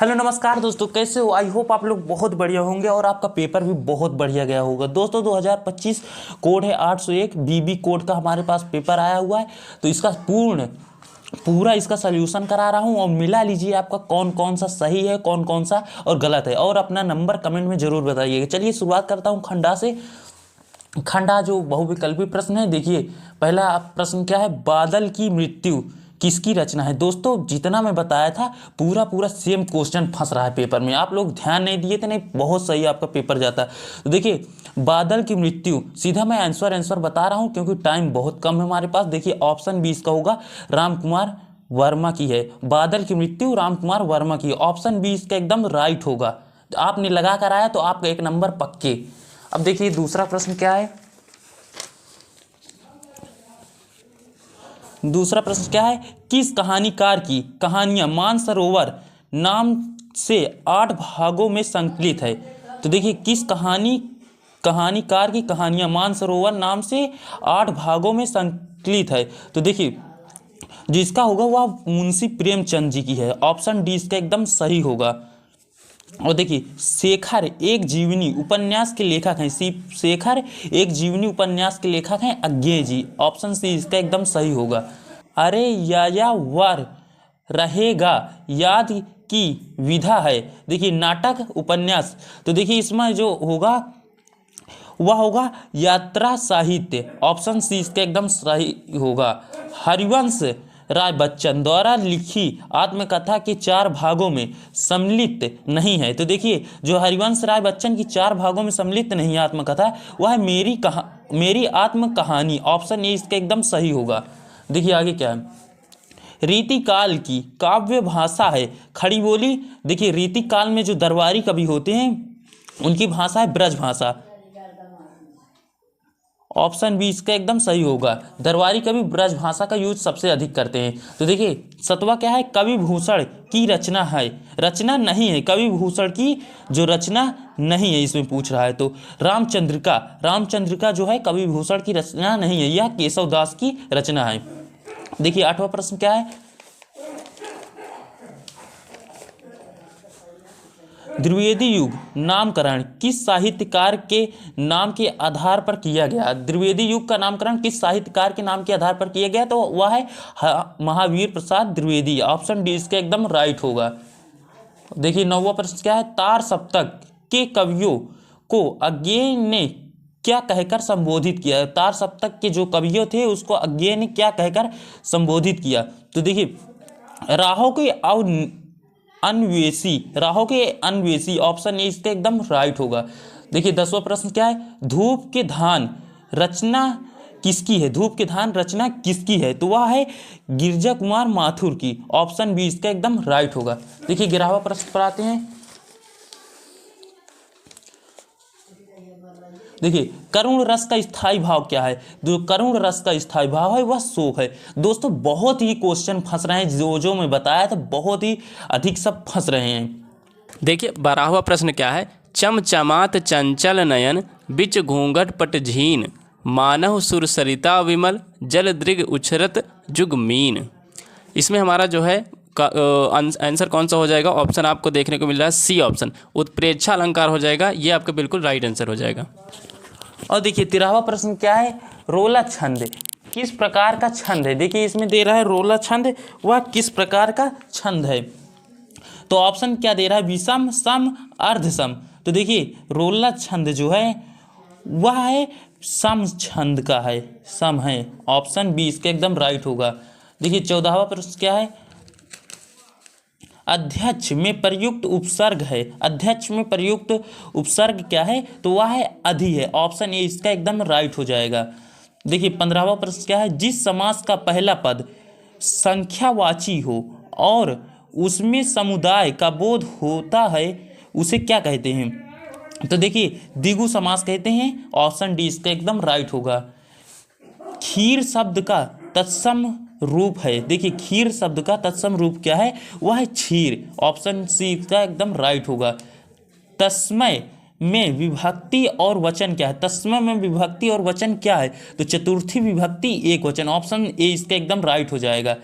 Hello नमस्कार दोस्तों, कैसे हो? आई होप आप लोग बहुत बढ़िया होंगे और आपका पेपर भी बहुत बढ़िया गया होगा। दोस्तों 2025 कोड है 801 बीबी कोड का हमारे पास पेपर आया हुआ है। तो इसका पूरा इसका सल्यूशन करा रहा हूँ और मिला लीजिए आपका कौन कौन सा सही है, कौन कौन सा और गलत है, और अपना नंबर कमेंट में जरूर बताइएगा। चलिए शुरुआत करता हूँ खंडा से। खंडा जो बहुविकल्पी प्रश्न है, देखिए पहला प्रश्न क्या है, बादल की मृत्यु किसकी रचना है। दोस्तों जितना मैं बताया था पूरा सेम क्वेश्चन फंस रहा है पेपर में, आप लोग ध्यान नहीं दिए थे, नहीं बहुत सही आपका पेपर जाता। तो देखिए बादल की मृत्यु, सीधा मैं आंसर बता रहा हूँ क्योंकि टाइम बहुत कम है हमारे पास। देखिए ऑप्शन 20 का होगा, राम कुमार वर्मा की है। बादल की मृत्यु राम कुमार वर्मा की, ऑप्शन 20 का एकदम राइट होगा। आपने लगा कर आया तो आपका एक नंबर पक्के। अब देखिए दूसरा प्रश्न क्या है, दूसरा प्रश्न क्या है, किस कहानीकार की कहानियां मानसरोवर नाम से 8 भागों में संकलित है। तो देखिए किस कहानीकार की कहानियां मानसरोवर नाम से 8 भागों में संकलित है। तो देखिए जिसका होगा वह मुंशी प्रेमचंद जी की है, ऑप्शन डी इसका एकदम सही होगा। और देखिए शेखर एक जीवनी उपन्यास के लेखक हैं, शेखर एक जीवनी उपन्यास के लेखक हैं अज्ञेय जी, ऑप्शन सी इसका एकदम सही होगा। अरे यायावर रहेगा याद की विधा है, देखिए नाटक उपन्यास, तो देखिए इसमें जो होगा वह होगा यात्रा साहित्य, ऑप्शन सी इसका एकदम सही होगा। हरिवंश राय बच्चन द्वारा लिखी आत्मकथा के 4 भागों में सम्मिलित नहीं है। तो देखिए जो हरिवंश राय बच्चन की 4 भागों में सम्मिलित नहीं है आत्मकथा, वह है मेरी आत्म कहानी, ऑप्शन ए इसका एकदम सही होगा। देखिए आगे क्या है, रीतिकाल की काव्य भाषा है खड़ी बोली। देखिए रीतिकाल में जो दरबारी कवि होते हैं उनकी भाषा है ब्रज भाषा, ऑप्शन बी इसका एकदम सही होगा। दरबारी कवि ब्रज भाषा का यूज सबसे अधिक करते हैं। तो देखिए सतवा क्या है, कवि भूषण की रचना है, रचना नहीं है, कवि भूषण की जो रचना नहीं है इसमें पूछ रहा है। तो रामचंद्रिका जो है कवि भूषण की रचना नहीं है, यह केशव दास की रचना है। देखिए 8वां प्रश्न क्या है, द्विवेदी युग नामकरण किस साहित्यकार के नाम के आधार पर किया गया। द्विवेदी युग का नामकरण किस साहित्यकार के नाम के आधार पर किया गया, तो वह है महावीर प्रसाद द्विवेदी, ऑप्शन डी इसका एकदम राइट होगा। देखिए 9वां प्रश्न क्या है, तार सप्तक के कवियों को अज्ञेय ने क्या कहकर संबोधित किया। तार सप्तक के जो कवियों थे उसको अज्ञेय ने क्या कहकर संबोधित किया। तो देखिए राहों के अन्वेषी, ऑप्शन ए इसका एकदम राइट होगा। देखिए 10वां प्रश्न क्या है, धूप के धान रचना किसकी है। धूप के धान रचना किसकी है, तो वह है गिरजा कुमार माथुर की, ऑप्शन बी इसका एकदम राइट होगा। देखिए 11वां प्रश्न पर आते हैं। देखिए करुण रस का स्थायी भाव क्या है। जो करुण रस का स्थायी भाव है वह शोक है। दोस्तों बहुत ही क्वेश्चन फंस रहे हैं, जो मैं बताया था बहुत ही अधिक सब फंस रहे हैं। देखिए 12वां प्रश्न क्या है, चमचमात चंचल नयन बिच घूंघट पट झीन मानव सुर सरिता विमल जल दृग उछरत जुगमीन। इसमें हमारा जो है आंसर कौन सा हो जाएगा, ऑप्शन आपको देखने को मिल रहा है सी ऑप्शन, उत्प्रेक्षा अलंकार हो जाएगा, ये आपका बिल्कुल राइट आंसर हो जाएगा। और देखिए 13वां प्रश्न क्या है, रोला छंद किस प्रकार का छंद है। देखिए इसमें दे रहा है रोला छंद, वह किस प्रकार का छंद है। तो ऑप्शन क्या दे रहा है, विषम, सम, अर्धसम। तो देखिए रोला छंद जो है वह है सम छंद का है, सम है, ऑप्शन बी इसका एकदम राइट होगा। देखिए 14वां प्रश्न क्या है, अध्यक्ष में प्रयुक्त उपसर्ग है। अध्यक्ष में प्रयुक्त उपसर्ग क्या है, तो वह है अधि है, ऑप्शन ए इसका एकदम राइट हो जाएगा। देखिए 15वां प्रश्न क्या है, जिस समास का पहला पद संख्यावाची हो और उसमें समुदाय का बोध होता है उसे क्या कहते हैं। तो देखिए द्विगु समास कहते हैं, ऑप्शन डी इसका एकदम राइट होगा। खीर शब्द का तत्सम रूप है। देखिए खीर शब्द का तत्सम रूप क्या है, वह है क्षीर, ऑप्शन सी का एकदम राइट होगा। तस्मय में विभक्ति और वचन क्या है। तस्मय में विभक्ति और वचन क्या है, तो चतुर्थी विभक्ति एक वचन, ऑप्शन ए इसका एकदम राइट हो जाएगा।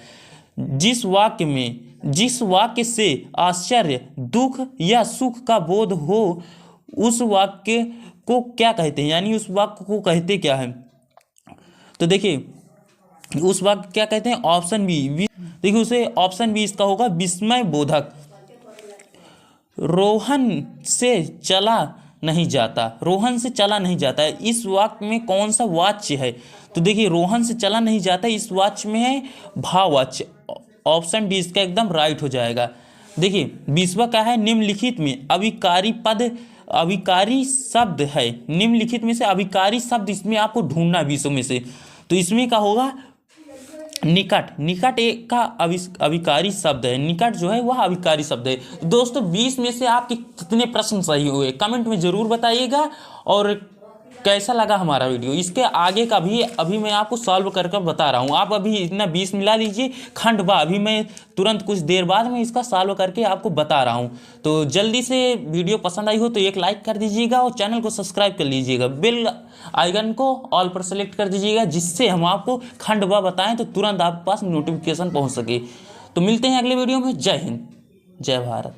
जिस वाक्य में जिस वाक्य से आश्चर्य, दुख या सुख का बोध हो उस वाक्य को क्या कहते हैं, यानी उस वाक्य को कहते क्या है। तो देखिए उस वाक्य क्या कहते हैं, ऑप्शन बी। देखिए उसे ऑप्शन बी इसका होगा विस्मय बोधक। रोहन से चला नहीं जाता, रोहन से चला नहीं जाता है, इस वाक्य में कौन सा वाच्य है। तो देखिए रोहन से चला नहीं जाता, इस वाच्य में है भाववाच्य। ऑप्शन डी इसका एकदम राइट हो जाएगा। देखिए 20वां क्या है, निम्नलिखित में अभिकारी पद, अभिकारी शब्द है, निम्नलिखित में से अभिकारी शब्द इसमें आपको ढूंढना 20 में से। तो इसमें क्या होगा, निकट। निकट एक का अभिकारी शब्द है, निकट जो है वह अभिकारी शब्द है। दोस्तों 20 में से आपके कितने प्रश्न सही हुए कमेंट में ज़रूर बताइएगा, और कैसा लगा हमारा वीडियो। इसके आगे का भी अभी मैं आपको सॉल्व कर बता रहा हूँ। आप अभी इतना 20 मिला लीजिए, खंड बा अभी मैं तुरंत कुछ देर बाद में इसका सॉल्व करके आपको बता रहा हूँ। तो जल्दी से वीडियो पसंद आई हो तो एक लाइक कर दीजिएगा और चैनल को सब्सक्राइब कर लीजिएगा। बेल आइकन को ऑल पर सेलेक्ट कर दीजिएगा, जिससे हम आपको खंड बा बताएं तो तुरंत आपके पास नोटिफिकेशन पहुँच सके। तो मिलते हैं अगले वीडियो में। जय हिंद, जय भारत।